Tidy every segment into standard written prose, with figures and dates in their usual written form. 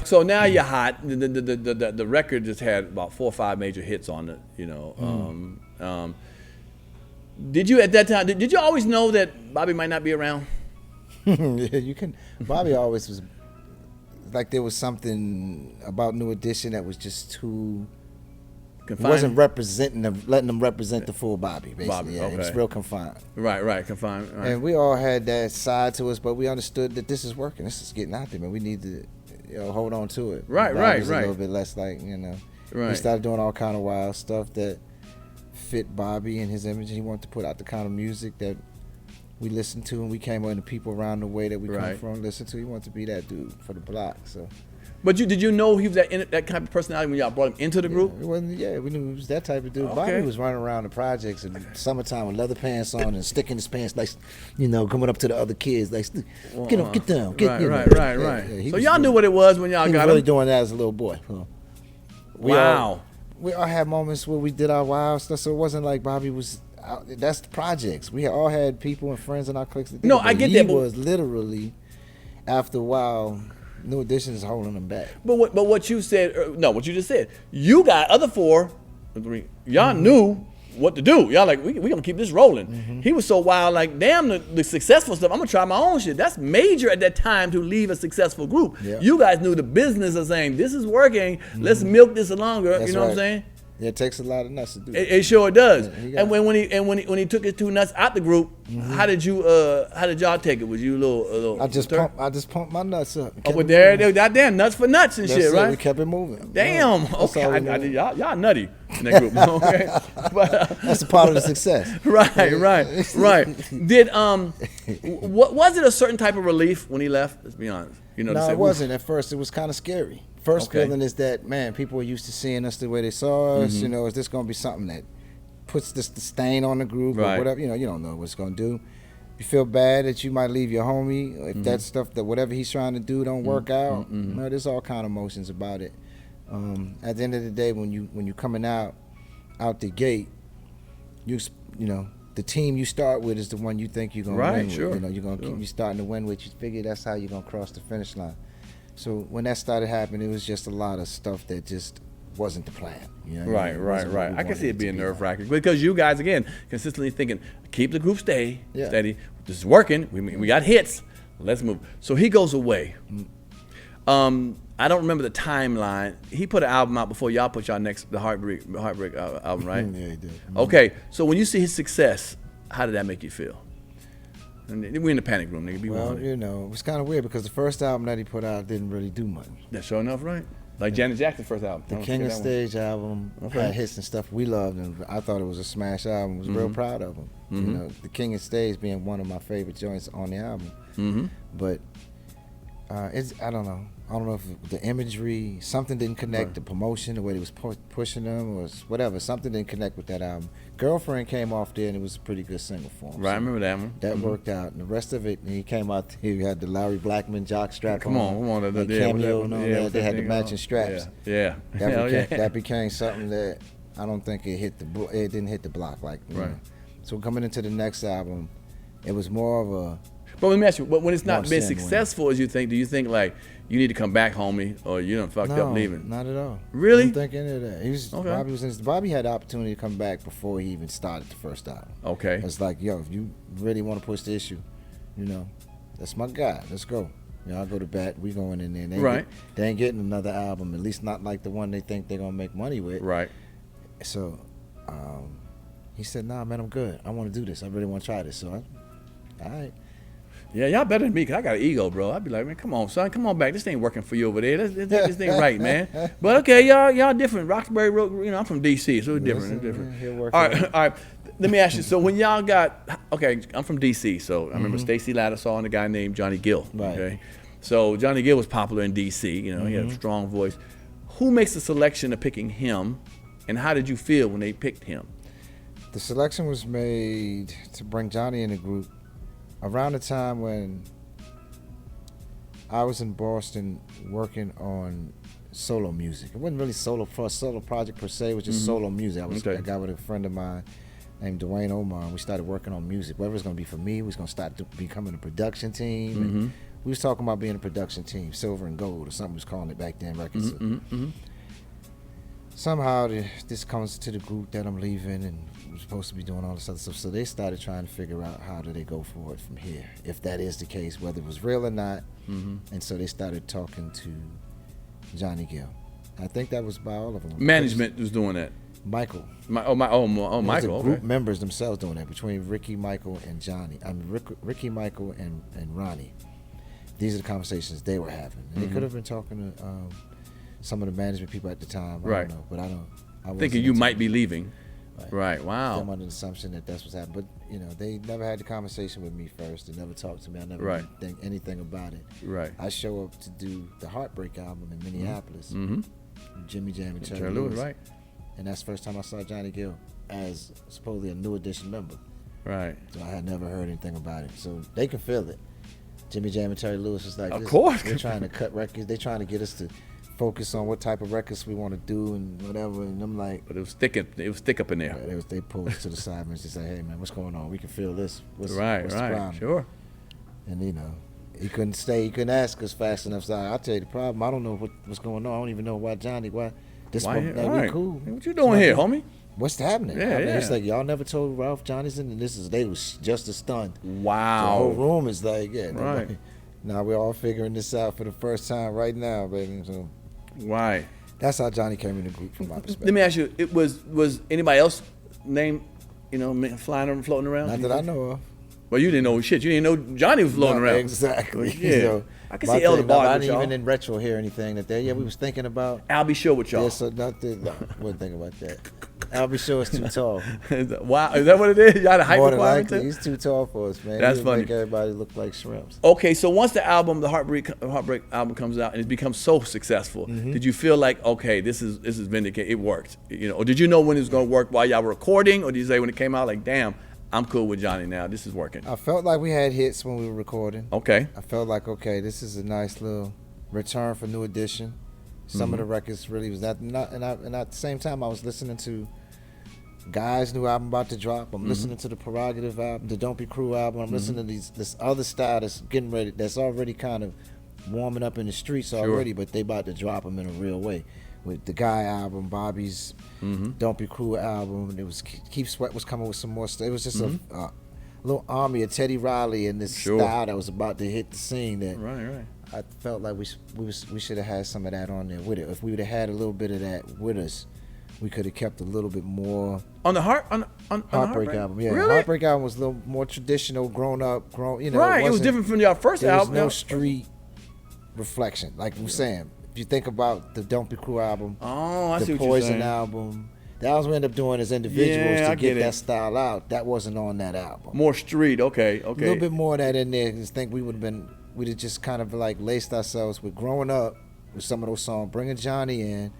so now you're hot. The record just had about 4 or 5 major hits on it. You know. Did you at that time? Did you always know that Bobby might not be around? Yeah, you can. Bobby always was like there was something about New Edition that was just too. Confined? Wasn't representing them, letting them represent the full Bobby. Basically, Bobby, yeah, okay. it was real confined. Right, confined. Right. And we all had that side to us, but we understood that this is working. This is getting out there, man. We need to, hold on to it. Right. A little bit less like, We started doing all kind of wild stuff that fit Bobby and his image. He wanted to put out the kind of music that we listened to, and we came on the people around the way that we come from listen to. He wanted to be that dude for the block. So. But did you know he was that kind of personality when y'all brought him into the group? We knew he was that type of dude. Okay. Bobby was running around the projects in the summertime with leather pants on and sticking his pants like, coming up to the other kids like, get down, Right. Yeah, so y'all knew what it was when y'all got him. He was really doing that as a little boy. Wow. We all had moments where we did our wild stuff, so it wasn't like Bobby was out. That's the projects. We all had people and friends in our cliques. I get that. He was literally, after a while, New Edition is holding him back. But what you said, what you just said, you got other 4, 3, y'all knew what to do. Y'all like, we gonna keep this rolling. Mm-hmm. He was so wild, like, damn, the successful stuff, I'm gonna try my own shit. That's major at that time to leave a successful group. Yep. You guys knew the business of saying, this is working, let's milk this longer. That's you know what I'm saying? Yeah, it takes a lot of nuts to do it. It sure does. Yeah, and when he took his 2 nuts out the group, how did y'all take it? Was you a little? I just pumped my nuts up. Oh, but they goddamn nuts for nuts and shit, right? We kept it moving. Damn. Yeah, okay. Y'all nutty in that group. Okay. But, that's a part of the success. Right. Did what was it a certain type of relief when he left? Let's be honest. No, it wasn't. At first, it was kind of scary. First feeling is that, man, people are used to seeing us the way they saw us. Mm-hmm. Is this going to be something that puts the stain on the group or whatever? You don't know what it's going to do. You feel bad that you might leave your homie if that stuff, that whatever he's trying to do don't work out. No, there's all kind of emotions about it. At the end of the day, when you coming out the gate, the team you start with is the one you think you're gonna win with. You're gonna keep you starting to win with. You figure that's how you're gonna cross the finish line. So when that started happening, it was just a lot of stuff that just wasn't the plan. Right. I can see it being nerve-wracking because you guys, again, consistently thinking, keep the group steady. This is working. We got hits. Let's move. So he goes away. I don't remember the timeline. He put an album out before y'all put the Heartbreak album, right? Yeah, he did. Okay, so when you see his success, how did that make you feel? And we're in the panic room, nigga. It was kind of weird because the first album that he put out didn't really do much. That's sure enough, right? Like Janet Jackson's first album. The King of Stage album had hits and stuff we loved, and I thought it was a smash album. I was real proud of him. Mm-hmm. The King of Stage being one of my favorite joints on the album. Mm-hmm. But I don't know. I don't know if the imagery, something didn't connect, the promotion, the way he was pushing them, or whatever, something didn't connect with that album. Girlfriend came off there, and it was a pretty good single for him. Right, I remember that one. That worked out. And the rest of it, and he came out, he had the Larry Blackman jock strap Come on. The cameo and all that. They had the matching straps. Yeah. That became something that I don't think it didn't hit the block like. Right. So coming into the next album, it was more of a. But let me ask you, when it's not been successful as you think, do you think like you need to come back, homie, or you done fucked up leaving? Not at all. Really? I don't think any of that. Bobby had the opportunity to come back before he even started the first album. Okay. It's like, if you really want to push the issue, that's my guy. Let's go. I'll go to bat. We going in there. They ain't getting another album, at least not like the one they think they're gonna make money with. Right. So, he said, "Nah, man, I'm good. I want to do this. I really want to try this." So, all right. Yeah, y'all better than me, because I got an ego, bro. I'd be like, man, come on, son. Come on back. This ain't working for you over there. This ain't right, man. But, okay, y'all different. Roxbury Road, I'm from D.C., so it's different. All right. Let me ask you. So when y'all got, I'm from D.C., so I remember Stacey Lattisaw and a guy named Johnny Gill. Right. Okay? So Johnny Gill was popular in D.C., he had a strong voice. Who makes the selection of picking him, and how did you feel when they picked him? The selection was made to bring Johnny in the group around the time when I was in Boston working on solo music. It wasn't really solo project per se. It was just solo music. I got with a friend of mine named Dwayne Omar, and we started working on music. Whether it was going to be for me, we was going to start becoming a production team. we was talking about being a production team, Silver and Gold or something was calling it back then, records. Somehow this comes to the group that I'm leaving, and we're supposed to be doing all this other stuff. So they started trying to figure out how do they go forward from here, if that is the case, whether it was real or not. And so they started talking to Johnny Gill. I think that was by all of them. Management was doing that. Michael. Michael. Group members themselves doing that, between Ricky, Michael, and Johnny. I mean, Ricky, Michael, and Ronnie. These are the conversations they were having. And they could have been talking to some of the management people at the time. I don't know, but I thinking you might be leaving. Right. Wow. I'm under the assumption that that's what's happening. But, you know, they never had the conversation with me first. They never talked to me. I never think anything about it. Right. I show up to do the Heartbreak album in Minneapolis. Jimmy Jam and Terry Lewis. Lewis. Right. And that's the first time I saw Johnny Gill as supposedly a New Edition member. Right. So I had never heard anything about it. So they can feel it. Jimmy Jam and Terry Lewis was like, of course. They're trying to cut records. They're trying to get us to focus on what type of records we want to do and whatever. And I'm like, but it was thick up in there. Yeah, they pulled us to the side and just say, hey man, what's going on? We can feel this. What's the problem? Sure. And you know, he couldn't ask us fast enough. So I'll tell you the problem. I don't know what's going on. I don't even know why this one, we cool. What you doing here, homie? What's happening? Yeah, It's like y'all never told Ralph Johnny's and they was just as stunned. Wow. The whole room is like, now we're all figuring this out for the first time right now, baby. So that's how Johnny came in the group from my perspective. Let me ask you, was anybody else named, flying or floating around? Not that I know of. Well, you didn't know shit. You didn't know Johnny was floating around. Exactly. Yeah. So, I can see Elder Barger. I didn't even in retro hear anything that we was thinking about. I'll be sure with y'all. Yeah, so wouldn't think about that. I'll be sure it's too tall. Wow, is that what it is? Y'all had a height More than requirement? likely, he's too tall for us, man. That's He funny. Make everybody look like shrimps. Okay, so once the Heartbreak album comes out and it becomes so successful, did you feel like, okay, this is vindicated, it worked, or did you know when it was going to work while y'all were recording, or did you say when it came out, like, damn, I'm cool with Johnny now, this is working? I felt like we had hits when we were recording. Okay. I felt like, okay, this is a nice little return for New Edition. Some of the records really was that, and at the same time, I was listening to Guy's new album about to drop. I'm listening to the Prerogative album, the Don't Be Cruel album. I'm listening to this other style that's getting ready, that's already kind of warming up in the streets already, but they about to drop them in a real way. With the Guy album, Bobby's Don't Be Cruel album, it was Keep Sweat was coming with some more stuff. It was just a little army of Teddy Riley and this style that was about to hit the scene. That I felt like we should have had some of that on there with it. If we would have had a little bit of that with us, we could have kept a little bit more on the Heartbreak album. Yeah, really? Heartbreak album was a little more traditional, grown up. Right, it was different from your first album. There was no street reflection, like we're saying. If you think about the Don't Be Cruel album, the Poison album, the albums we end up doing as individuals to get that style out. That wasn't on that album. More street, okay. A little bit more of that in there. I think we'd have just kind of like laced ourselves with growing up with some of those songs, bringing Johnny in,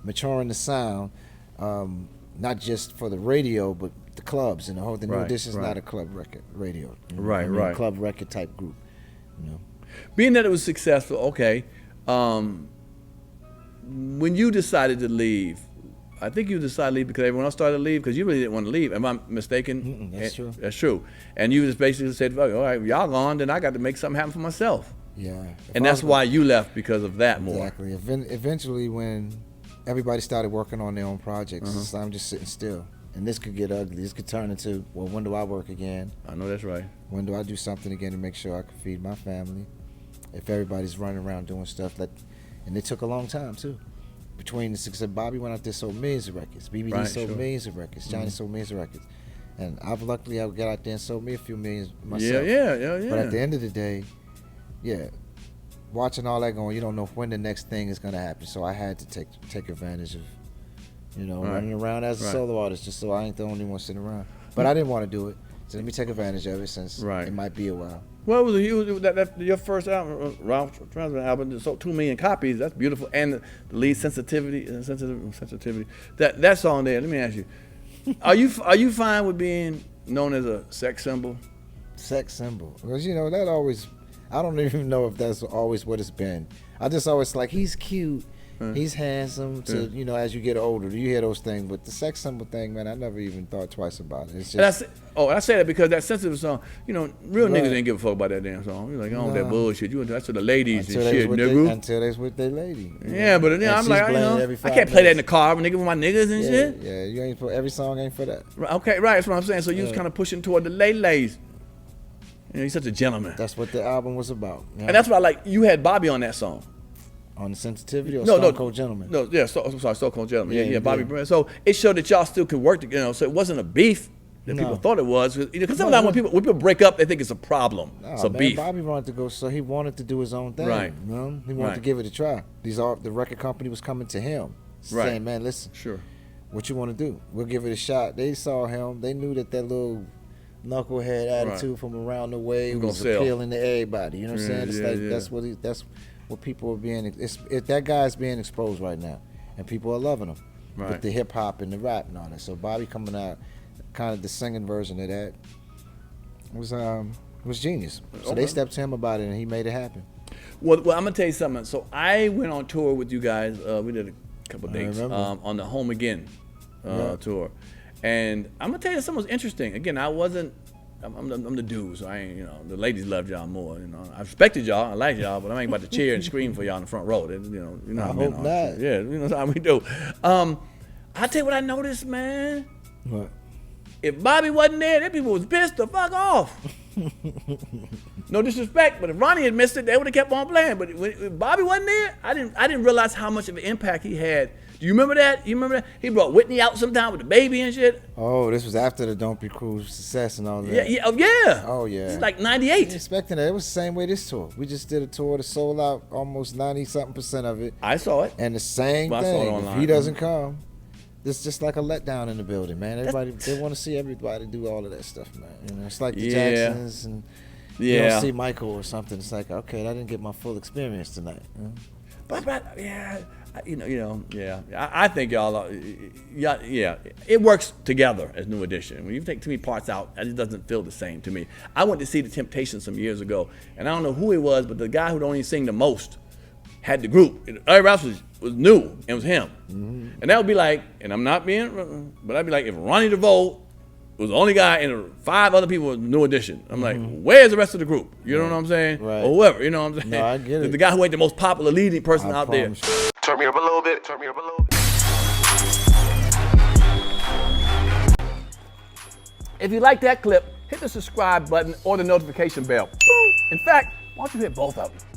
maturing the sound, not just for the radio, but the clubs and the whole thing. New Edition's not a club record radio. Club record type group. Being that it was successful, okay. When you decided to leave, I think you decided to leave because everyone else started to leave because you really didn't want to leave. Am I mistaken? That's true. That's true. And you just basically said, all right, y'all gone, then I got to make something happen for myself. Yeah. And that's why you left, because of that more. Exactly. Eventually, when everybody started working on their own projects, I'm just sitting still. And this could get ugly. This could turn into, well, when do I work again? I know that's right. When do I do something again to make sure I can feed my family? If everybody's running around doing stuff and it took a long time too. Between the success, Bobby went out there, sold millions of records. BBD sold millions of records. Johnny sold millions of records. And I've luckily got out there and sold me a few millions myself. Yeah. But at the end of the day, watching all that going, you don't know when the next thing is going to happen. So I had to take advantage of, running around as a solo artist, just so I ain't the only one sitting around. But I didn't want to do it. So let me take advantage of it since it might be a while. Well, it was your first album, Ralph Tresvant album, sold 2 million copies. That's beautiful. And the lead sensitivity. That song there. Let me ask you, are you fine with being known as a sex symbol? Sex symbol, because that always. I don't even know if that's always what it's been. I just always like he's cute. He's handsome. To you know, as you get older, you hear those things. But the sex symbol thing, man, I never even thought twice about it. It's just. I say that because that sensitive song, you know, real niggas didn't give a fuck about that damn song. You're like, that bullshit. That's for the ladies and shit, nigga. Until they was with their lady. Yeah, but I'm like, I can't play that in the car with niggas with my niggas and shit. Yeah, you ain't for every song ain't for that. Okay, right. That's what I'm saying. So you was kind of pushing toward the ladies. You know, he's such a gentleman. That's what the album was about. And that's why, like, you had Bobby on that song. On the Sensitivity or Stone Cold Gentleman? No, yeah, Stone Cold Gentleman. Yeah, Bobby Brown. So it showed that y'all still could work together. So it wasn't a beef that people thought it was. Because sometimes when people break up, they think it's a problem. It's a beef. Bobby wanted to go, so he wanted to do his own thing. Right. You know? He wanted to give it a try. The record company was coming to him, saying, man, listen, what you want to do? We'll give it a shot. They saw him. They knew that little knucklehead attitude from around the way was appealing to everybody. You know what I'm saying? It's like that's what people are being. That guy's being exposed right now, and people are loving him with the hip hop and the rap and all that. So Bobby coming out, kind of the singing version of that, was genius. So they stepped to him about it, and he made it happen. Well, I'm gonna tell you something. So I went on tour with you guys. We did a couple dates on the Home Again tour. And I'm gonna tell you something was interesting. Again, I'm the dude, so I ain't, the ladies loved y'all more. I respected y'all, I liked y'all, but I ain't about to cheer and scream for y'all in the front row. I hope not. Yeah, that's how we do. I tell you what I noticed, man. What? If Bobby wasn't there, them people was pissed the fuck off. No disrespect, but if Ronnie had missed it, they would have kept on playing. But when Bobby wasn't there, I didn't realize how much of an impact he had. Do you remember that? He brought Whitney out sometime with the baby and shit. Oh, this was after the Don't Be Cruel success and all that. Yeah. Oh yeah. It's like 98. Expecting that. It was the same way this tour. We just did a tour that sold out almost 90-something% of it. I saw it. And the same thing. If he doesn't come, it's just like a letdown in the building, man. Everybody, they want to see everybody do all of that stuff, man. It's like the Jacksons and you don't see Michael or something. It's like, okay, I didn't get my full experience tonight. But I think y'all are, it works together as New Edition. When you take too many parts out, it just doesn't feel the same to me. I went to see the Temptations some years ago, and I don't know who it was, but the guy who'd only sing the most had the group. Everybody else was new, and it was him. And that would be like, and I'm not being, but I'd be like, if Ronnie DeVoe was the only guy and 5 other people was New Edition. I'm like, where's the rest of the group? You know what I'm saying? Right. Or whoever, you know what I'm saying? No, I get it. The guy who ain't the most popular leading person out there. Turn me up a little bit. If you like that clip, hit the subscribe button or the notification bell. In fact, why don't you hit both of them?